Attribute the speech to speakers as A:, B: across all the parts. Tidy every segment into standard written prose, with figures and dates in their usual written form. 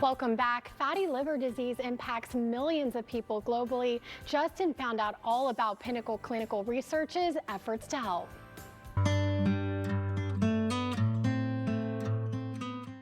A: Welcome back. Fatty liver disease impacts millions of people globally. Justin found out all about Pinnacle Clinical Research's efforts to help.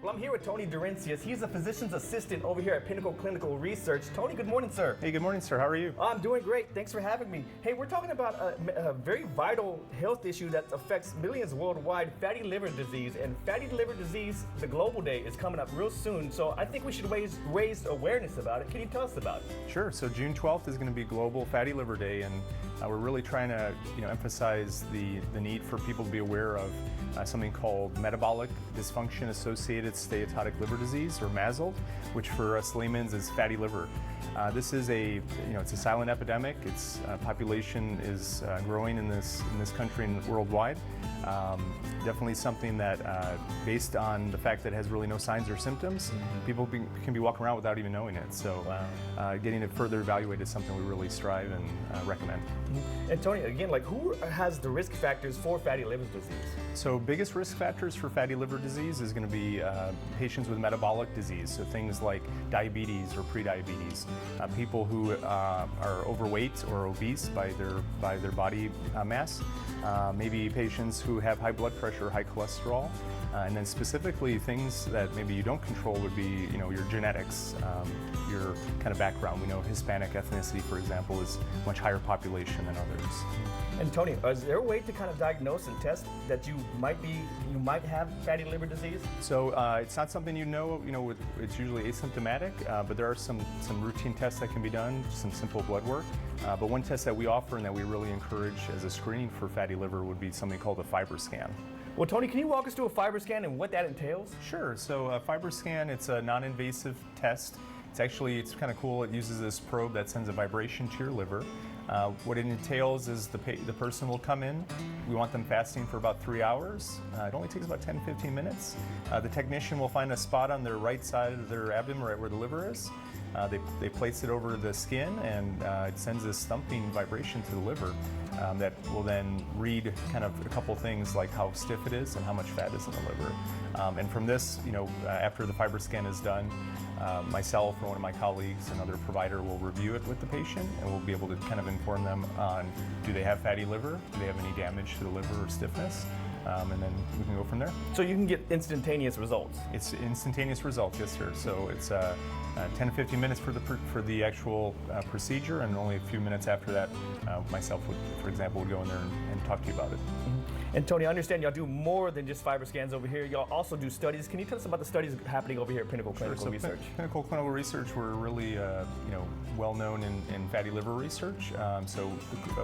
B: Well, I'm here with Tony Durencius. He's a physician's assistant over here at Pinnacle Clinical Research. Tony, good morning, sir.
C: Hey, good morning, sir. How are you?
B: I'm doing great. Thanks for having me. Hey, we're talking about a very vital health issue that affects millions worldwide, fatty liver disease. And fatty liver disease, the global day, is coming up real soon. So I think we should raise awareness about it. Can you tell us about it?
C: Sure. So June 12th is going to be Global Fatty Liver Day, and we're really trying to emphasize the need for people to be aware of something called Metabolic Dysfunction-Associated Steatohepatitis liver disease, or MASLD, which for us laymen is fatty liver. This is it's a silent epidemic. Its population is growing in this country and worldwide. Definitely something that, based on the fact that it has really no signs or symptoms, people can be walking around without even knowing it. So getting it further evaluated is something we really strive and recommend.
B: And Tony, again, who has the risk factors for fatty liver disease?
C: So biggest risk factors for fatty liver disease is going to be patients with metabolic disease, so things like diabetes or prediabetes, people who are overweight or obese by their body mass, maybe patients who have high blood pressure, high cholesterol, and then specifically things that maybe you don't control would be your genetics, your kind of background. We know Hispanic ethnicity, for example, is much higher population than others.
B: And Tony, is there a way to kind of diagnose and test that you might have fatty liver disease?
C: So it's not something it's usually asymptomatic, but there are some routine tests that can be done, some simple blood work. But one test that we offer and that we really encourage as a screening for fatty liver would be something called a FibroScan.
B: Well, Tony, can you walk us through a FibroScan and what that entails?
C: Sure. So a FibroScan, it's a non-invasive test. It's kind of cool. It uses this probe that sends a vibration to your liver. What it entails is the person will come in. We want them fasting for about 3 hours. It only takes about 10-15 minutes. The technician will find a spot on their right side of their abdomen, right where the liver is. They place it over the skin, and it sends this thumping vibration to the liver that will then read kind of a couple things like how stiff it is and how much fat is in the liver. And from this, after the FibroScan is done, myself or one of my colleagues, another provider, will review it with the patient, and we'll be able to kind of inform them on, do they have fatty liver? Do they have any damage to the liver or stiffness? And then we can go from there.
B: So you can get instantaneous results?
C: It's instantaneous results, yes, sir. So it's 10 to 15 minutes for the actual procedure, and only a few minutes after that, myself would, for example, would go in there and talk to you about it.
B: And Tony, I understand y'all do more than just FibroScans over here. Y'all also do studies. Can you tell us about the studies happening over here at Pinnacle Clinical Research?
C: Pinnacle Clinical Research, we're really well known in fatty liver research. So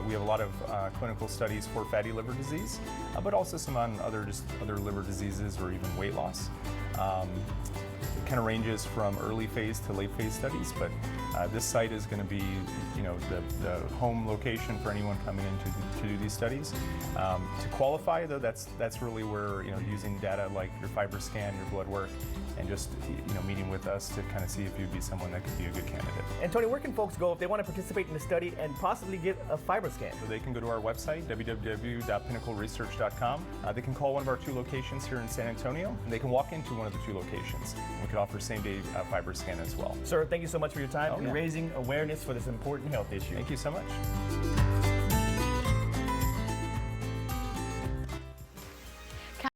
C: we have a lot of clinical studies for fatty liver disease, but also some on other liver diseases or even weight loss. It kind of ranges from early phase to late phase studies, but this site is going to be the home location for anyone coming in to do these studies. To qualify, though, that's really where using data like your FibroScan, your blood work, and just meeting with us to kind of see if you'd be someone that could be a good candidate.
B: And Tony, where can folks go if they want to participate in the study and possibly get a FibroScan?
C: So they can go to our website, www.pinnacleresearch.com. They can call one of our 2 locations here in San Antonio, and they can walk into one of the 2 locations. We could offer same-day FibroScan as well.
B: Sir, thank you so much for your time and raising awareness for this important health issue.
C: Thank you so much.